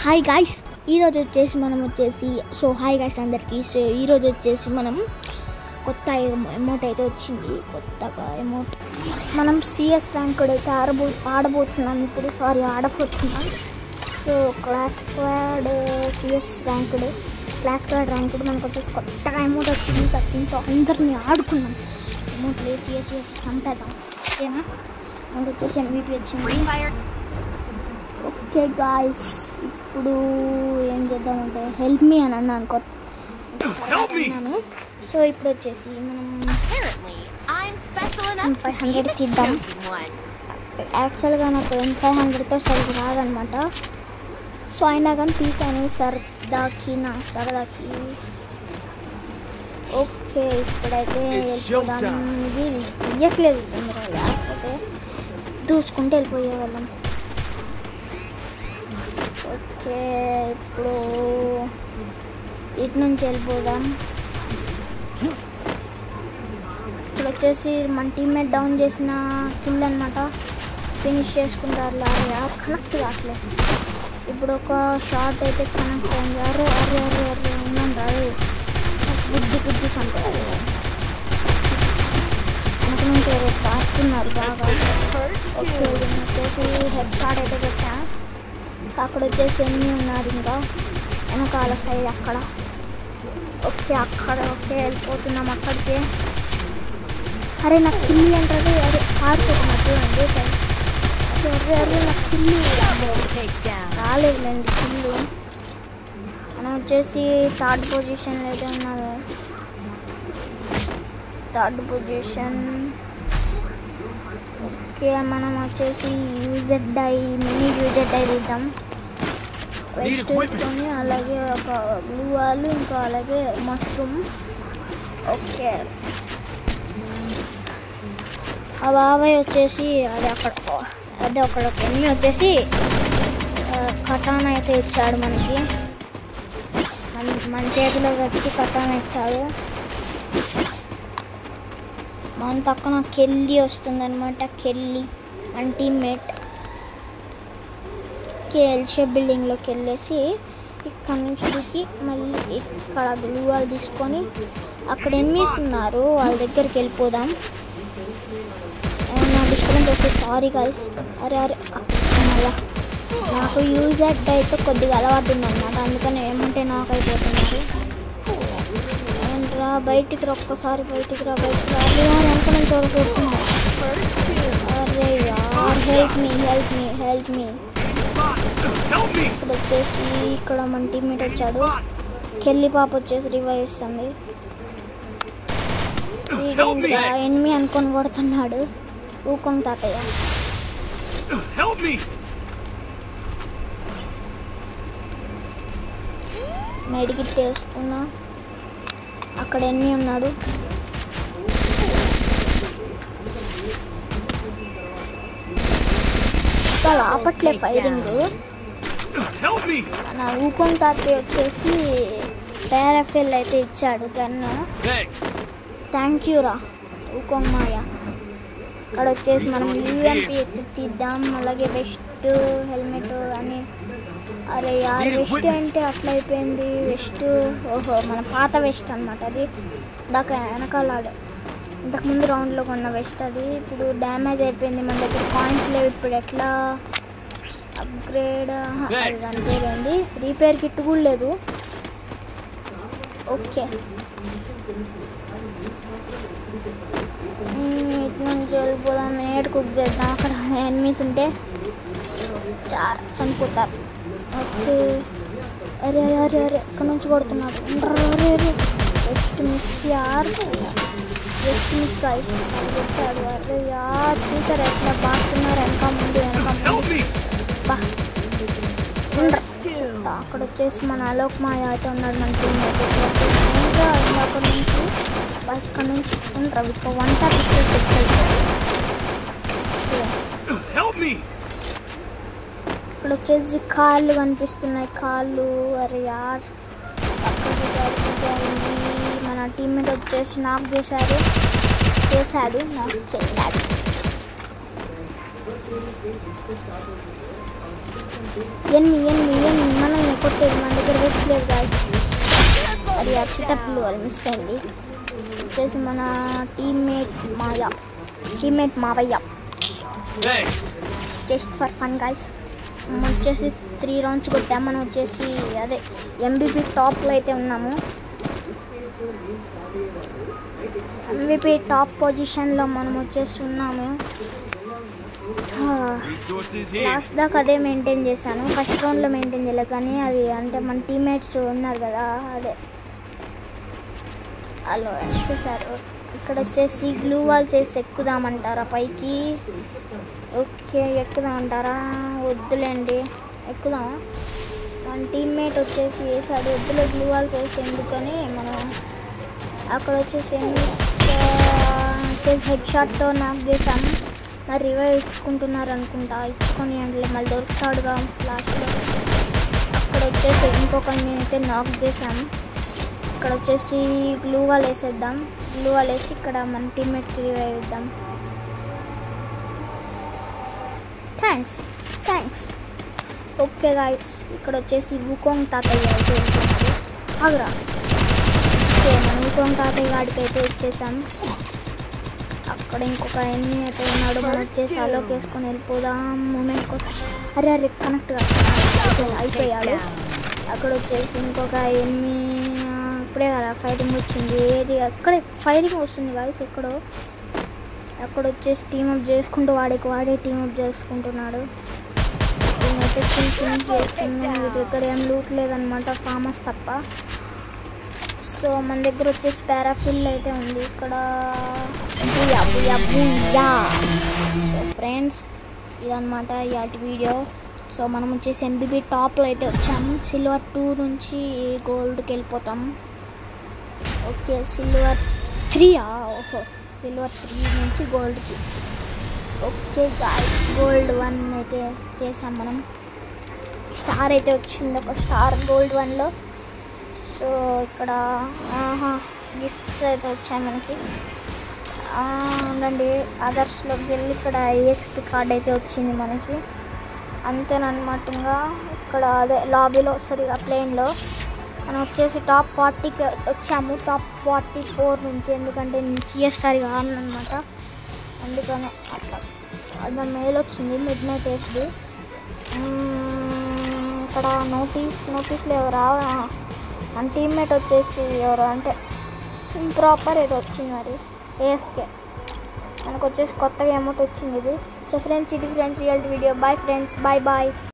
Hi guys, ఈరోజు వచ్చేసి మనం సో హాయ్ గాయ్స్ అందరికీ. సో ఈరోజు వచ్చేసి మనం కొత్త అమౌంట్ అయితే వచ్చింది. కొత్తగా అమౌంట్ మనం సిఎస్ ర్యాంక్డ్ అయితే ఆడబోతున్నాం ఇప్పుడు. ఆడబోతున్నాం. So class squad CS ranked మనకు వచ్చేసి కొత్తగా అమౌంట్ వచ్చింది. దీంతో అందరినీ ఆడుకున్నాం. అమౌంట్ సిఎస్ చంపేద్దాం, ఓకేనా? అమౌంట్ వచ్చేసి MVP వచ్చింది. ఓకే గాయ్స్, ఇప్పుడు ఏం చేద్దామంటే హెల్ప్ మీ అని అన్నాను. సో ఇప్పుడు వచ్చేసి మనం 500 తీద్దాం. యాక్చువల్గా నాకు 500తో సరిగ్గా రాదనమాట. సో అయినా కానీ తీసాను సరదాకి. ఓకే, ఇప్పుడైతే ఇది ఇయ్యట్లేదు తొందరగా, లేకపోతే దూసుకుంటూ వెళ్ళిపోయేవాళ్ళం. ఓకే, ఇప్పుడు ఇటు నుంచి వెళ్ళిపోదాం. ఇప్పుడు వచ్చేసి మన టీమ్మేట్ డౌన్ చేసిన కిల్ అనమాట. ఫినిష్ చేసుకుంటారు. కనెక్ట్ కావట్లేదు. ఇప్పుడు ఒక షాట్ అయితే కనెక్ట్ అయింది. అరే ఉందండి, గుద్ది చంపారు. వెనక నుంచి పాస్తున్నారు బాగా. ఓకే, వచ్చేసి హెడ్ షాట్ అయితే పెట్టా. అక్కడ వచ్చేసి ఎన్ని ఉన్నారు ఇంకా వెనకాల సైడ్ అక్కడ. ఓకే వెళ్ళిపోతున్నాం అక్కడికి. అరే నాకు కిల్లి అంటారు. ఆడుకోకుండా చూడండి. నాకు కిల్లి రాలేదులేండి. కిల్లు మనం వచ్చేసి థర్డ్ పొజిషన్లో అయితే ఉన్నారు. Third position. ఓకే, మనం వచ్చేసి మినీ యూజెడ్ తీద్దాం. వెస్ట్ తీసుకొని అలాగే ఒక బ్లూ వాల్, ఇంకా అలాగే మష్రూమ్. ఓకే, ఆ బాబాయ్ వచ్చేసి అదే ఒక ఎనిమి వచ్చేసి కటానా అయితే ఇచ్చాడు మనకి. మన చేతిలోకి వచ్చి కటానా ఇచ్చాడు. మన పక్కన కెల్లి వస్తుంది అనమాట. కెల్లి మన టీమ్మేట్. ఎల్షేప్ బిల్డింగ్లోకి వెళ్ళేసి ఇక్కడ నుంచి దిగి మళ్ళీ ఇక్కడ గ్లూ వాల్ తీసుకొని అక్కడ ఎనిమిస్ ఉన్నారు, వాళ్ళ దగ్గరికి వెళ్ళిపోదాం. ఏమన్నా డిస్టర్బెన్స్ వస్తే సారీ గైస్. అరే మళ్ళా నాకు యూజెడ్ అయితే కొద్దిగా అలవాటు ఉందన్నమాట, అందుకని ఏమంటే నాకు అయిపోతున్నారు. ఏంట్రా బయటికి రా, ఒక్కసారి బయటికి రా. వెనక నుంచి కొడుతున్నారు. అరే యార్, హెల్ప్ మీ. ఇప్పుడు వచ్చేసి ఇక్కడ మన టీమ్మేట్ వచ్చాడు. కెల్లి పాప వచ్చేసి రివైవ్ ఇస్తుంది. ఎనిమి అనుకొని కొడుతున్నాడు. ఊకం తాతయ్య. మెడికిట్ వేసుకున్నా. అక్కడ ఎనిమి ఉన్నాడు. ఆపట్లే ఫైరింగ్. నా ఊకం తాతయ్య వచ్చేసి పేరాఫెల్ అయితే ఇచ్చాడు గన్ను. థ్యాంక్ యూ రా ఊకం మాయ. అక్కడ వచ్చేసి మనం UMP తీద్దాం. అలాగే వెస్ట్ హెల్మెట్ అని. అరే యార్, వెస్ట్ అంటే అట్లా అయిపోయింది. వెస్ట్ ఓహో మన పాత వెస్ట్ అనమాట అది. దాకా వెనకాలాడు ఇంతకుముందు రౌండ్లో కొన్న వెస్ట్ అది. ఇప్పుడు డ్యామేజ్ అయిపోయింది. మన దగ్గర కాయిన్స్ లేవు. ఇప్పుడు ఎట్లా అప్గ్రేడ్ అనిపోయింది. రిపేర్ కిట్ కూడా లేదు. ఓకే, ఇటు నుంచి వెళ్ళిపోదాం. నేట్ కుక్ చేద్దాం. అక్కడ ఎనిమీస్ ఉంటే చనిపోతారు. ఓకే, అరే ఇక్కడ నుంచి కొడుతున్నారు. జస్ట్ మిస్ గైస్ కొట్టాడు. అరే యార్, చూసారు ఎట్లా బాగుతున్నారు. వెనక ముందు అక్కడ వచ్చేసి మన అలోక్ మాయ అయితే ఉన్నాడు. మన టీమ్మేట్ ఇక్కడ నుంచి ఉండరు. ఇప్పుడు వంట ఇక్కడ వచ్చేసి కాళ్ళు కనిపిస్తున్నాయి. కాళ్ళు. అరే యార్, మన టీమ్మేట్ వచ్చేసి నాకు చేశాడు. ఎనిమి మనం కొట్టేది మన దగ్గర వేసలేదు గాయస్. అది ఆ సెటప్లు అది మిస్ అయింది. వచ్చేసి మన టీమ్మేట్ మావయ్య జస్ట్ ఫర్ ఫన్ గాయస్. మనం వచ్చేసి 3 రౌండ్స్ కొట్టాము. మనం వచ్చేసి అదే MVP టాప్లో అయితే ఉన్నాము. MVP టాప్ పొజిషన్లో మనం వచ్చేసి ఉన్నాము. లాస్ట్ దాకా అదే మెయింటైన్ చేశాను. ఫస్ట్ రౌండ్లో మెయింటైన్ చేయలేదు, కానీ అది అంటే మన టీమ్మేట్స్ ఉన్నారు కదా, అదే వాళ్ళు వచ్చేసారు. ఇక్కడ వచ్చేసి గ్లూ వాల్స్ వేసి ఎక్కుదామంటారా పైకి? ఓకే, ఎక్కుదామంటారా? వద్దులేండి, ఎక్కుదామా? మన టీమ్మేట్ వచ్చేసి వేసాడు, వద్దులే గ్లూ వాల్స్ వేసి ఎందుకని మనం అక్కడ వచ్చేసి హెడ్ షాట్తో నాక్ చేసాము. మరి రివైవ్ ఇచ్చుకుంటున్నారు అనుకుంటా, ఇచ్చుకొని అంటే మళ్ళీ దొరుకుతాడుగా లాస్ట్లో. అక్కడ వచ్చేసి ఇంకొకరిని అయితే నాక్ చేసాము. ఇక్కడ వచ్చేసి గ్లూ వాల్ వేసేద్దాం. గ్లూ వాల్ వేసి ఇక్కడ మన టీమ్మేట్కి రివైవ్ ఇద్దాం. థ్యాంక్స్. ఓకే గాయస్, ఇక్కడ వచ్చేసి వుకోంగ్ తాతయ్య అయితే వెళ్తున్నారు. ఆగురా. ఓకే, మన వుకోంగ్ తాతయ్య గాడికి అయితే వచ్చేసాం. అక్కడ ఇంకొక ఎన్ని అయితే ఉన్నాడు. మనం వచ్చేసి అలోకి వేసుకొని వెళ్ళిపోదాం మూమెంట్ కోసం. అరే కనెక్ట్ అయిపోయాడు. అక్కడ వచ్చేసి ఇంకొక ఎన్ని ఇప్పుడే కదా ఫైటింగ్ వచ్చింది. ఏది అక్కడే ఫైరింగ్ వస్తుంది గాయస్. అక్కడ వచ్చేసి టీమప్ చేసుకుంటూ వాడే టీమప్ చేసుకుంటున్నాడు. నేనైతే చేసుకున్నాను. వీటి దగ్గర ఏం లూట్ లేదనమాట, ఫామస్ తప్ప. సో మన దగ్గర వచ్చేసి పారాఫిల్ అయితే ఉంది. ఇక్కడ సో ఫ్రెండ్స్, ఇదన్నమాట ఇవాటి వీడియో. సో మనం వచ్చేసి MVP టాప్లో అయితే వచ్చాము. సిల్వర్ 2 నుంచి గోల్డ్కి వెళ్ళిపోతాం. ఓకే, సిల్వర్ 3 సిల్వర్ 3 నుంచి గోల్డ్కి. ఓకే గాయస్, గోల్డ్ 1 అయితే చేసాం మనం. స్టార్ అయితే వచ్చింది, ఒక స్టార్ గోల్డ్ 1లో. సో ఇక్కడ గిఫ్ట్స్ అయితే వచ్చాయి మనకి. ఉండండి, అదర్స్లోకి వెళ్ళి ఇక్కడ EXP కార్డ్ అయితే వచ్చింది మనకి. అంతేనమాట. ఇంకా ఇక్కడ అదే లాబీలో సరిగా ప్లేన్లో మనం వచ్చేసి టాప్ 40కి వచ్చాము. టాప్ 44 నుంచి, ఎందుకంటే నేను CSR కానమాట, అందుకనే అట్లా. అది మెయిల్ వచ్చింది, మిడ్ నైట్ వేసి. ఇక్కడ నోటీస్లో ఎవరా మన టీమ్మేట్ వచ్చేసి ఎవరు అంటే ఇంప్రాపర్ ఏదో వచ్చింది, మరి AFK. మనకు వచ్చేసి కొత్తగా అమౌంట్ వచ్చింది ఇది. సో ఫ్రెండ్స్, ఇది ఫ్రెండ్స్ ఇవాళ వీడియో. Bye friends, bye.